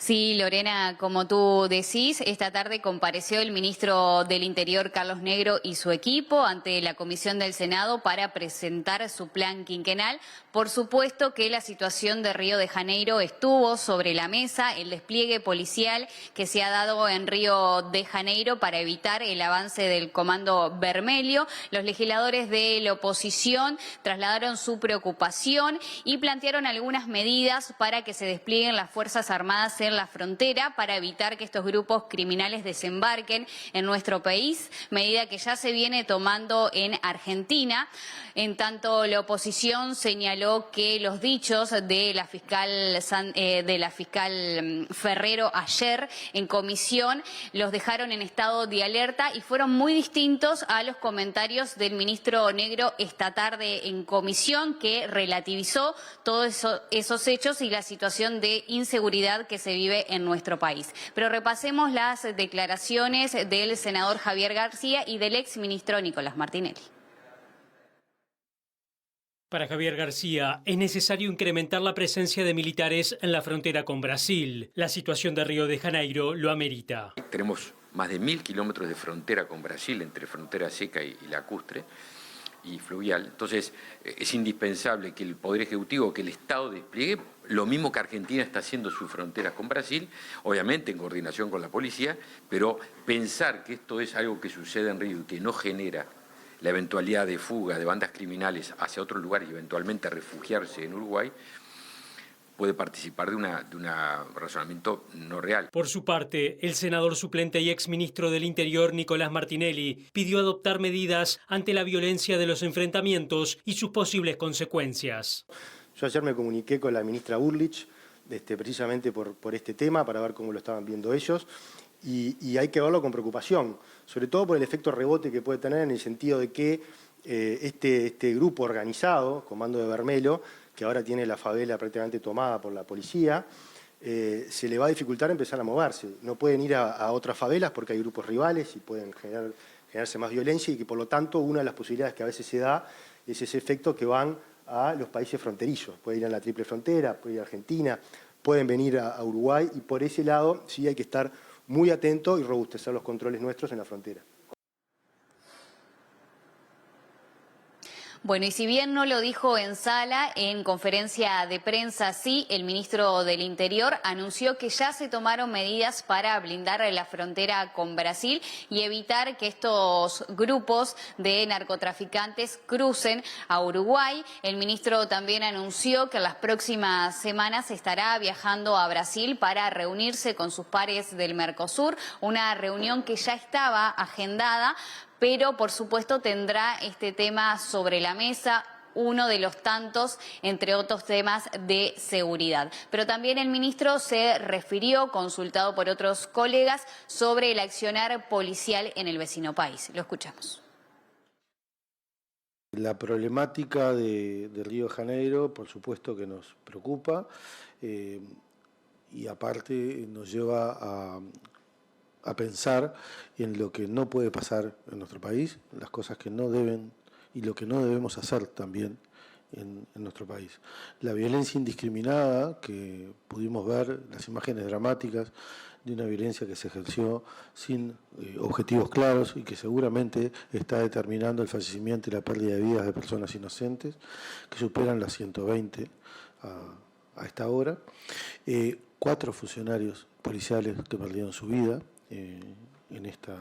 Sí, Lorena, como tú decís, esta tarde compareció el ministro del Interior, Carlos Negro, y su equipo ante la Comisión del Senado para presentar su plan quinquenal. Por supuesto que la situación de Río de Janeiro estuvo sobre la mesa, el despliegue policial que se ha dado en Río de Janeiro para evitar el avance del Comando Vermelho. Los legisladores de la oposición trasladaron su preocupación y plantearon algunas medidas para que se desplieguen las Fuerzas Armadas en la frontera para evitar que estos grupos criminales desembarquen en nuestro país, medida que ya se viene tomando en Argentina. En tanto, la oposición señaló que los dichos de la fiscal Ferrero ayer en comisión los dejaron en estado de alerta y fueron muy distintos a los comentarios del ministro Negro esta tarde en comisión, que relativizó todos esos hechos y la situación de inseguridad que se vive en nuestro país. Pero repasemos las declaraciones del senador Javier García y del exministro Nicolás Martinelli. Para Javier García, es necesario incrementar la presencia de militares en la frontera con Brasil. La situación de Río de Janeiro lo amerita. Tenemos más de 1000 kilómetros de frontera con Brasil, entre frontera seca y lacustre y fluvial. Entonces, es indispensable que el Poder Ejecutivo, que el Estado despliegue, lo mismo que Argentina está haciendo sus fronteras con Brasil, obviamente en coordinación con la policía, pero pensar que esto es algo que sucede en Río y que no genera la eventualidad de fuga de bandas criminales hacia otro lugar y eventualmente refugiarse en Uruguay, puede participar de un razonamiento no real. Por su parte, el senador suplente y exministro del Interior, Nicolás Martinelli, pidió adoptar medidas ante la violencia de los enfrentamientos y sus posibles consecuencias. Yo ayer me comuniqué con la ministra Burlich, precisamente por este tema, para ver cómo lo estaban viendo ellos, y hay que verlo con preocupación, sobre todo por el efecto rebote que puede tener en el sentido de que este grupo organizado, Comando de Vermelho, que ahora tiene la favela prácticamente tomada por la policía, se le va a dificultar empezar a moverse. No pueden ir a otras favelas porque hay grupos rivales y pueden generarse más violencia, y que por lo tanto una de las posibilidades que a veces se da es ese efecto que van a los países fronterizos. Pueden ir a la triple frontera, pueden ir a Argentina, pueden venir a Uruguay, y por ese lado sí hay que estar muy atento y robustecer los controles nuestros en la frontera. Bueno, y si bien no lo dijo en sala, en conferencia de prensa sí, el ministro del Interior anunció que ya se tomaron medidas para blindar la frontera con Brasil y evitar que estos grupos de narcotraficantes crucen a Uruguay. El ministro también anunció que en las próximas semanas estará viajando a Brasil para reunirse con sus pares del Mercosur, una reunión que ya estaba agendada, pero por supuesto tendrá este tema sobre la mesa, uno de los tantos, entre otros temas de seguridad. Pero también el ministro se refirió, consultado por otros colegas, sobre el accionar policial en el vecino país. Lo escuchamos. La problemática de Río de Janeiro, por supuesto que nos preocupa, y aparte nos lleva a pensar en lo que no puede pasar en nuestro país, las cosas que no deben y lo que no debemos hacer también en nuestro país. La violencia indiscriminada, que pudimos ver, las imágenes dramáticas de una violencia que se ejerció sin objetivos claros y que seguramente está determinando el fallecimiento y la pérdida de vidas de personas inocentes, que superan las 120 a esta hora. 4 funcionarios policiales que perdieron su vida en esta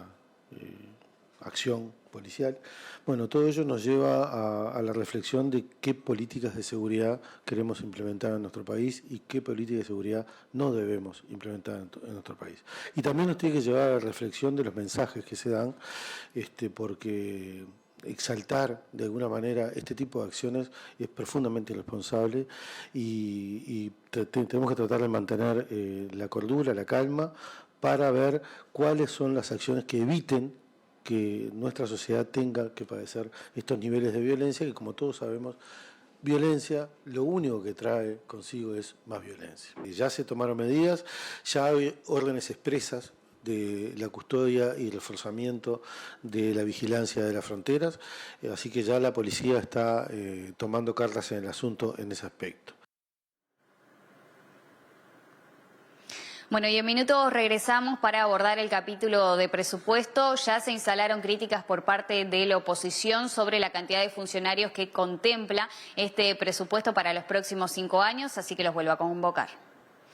acción policial. Bueno, todo ello nos lleva a la reflexión de qué políticas de seguridad queremos implementar en nuestro país y qué políticas de seguridad no debemos implementar en nuestro país. Y también nos tiene que llevar a la reflexión de los mensajes que se dan, porque exaltar de alguna manera este tipo de acciones es profundamente irresponsable, y tenemos que tratar de mantener la cordura, la calma, para ver cuáles son las acciones que eviten que nuestra sociedad tenga que padecer estos niveles de violencia, que como todos sabemos, violencia lo único que trae consigo es más violencia. Ya se tomaron medidas, ya hay órdenes expresas de la custodia y reforzamiento de la vigilancia de las fronteras, así que ya la policía está tomando cartas en el asunto en ese aspecto. Bueno, y en minutos regresamos para abordar el capítulo de presupuesto. Ya se instalaron críticas por parte de la oposición sobre la cantidad de funcionarios que contempla este presupuesto para los próximos 5 años, así que los vuelvo a convocar.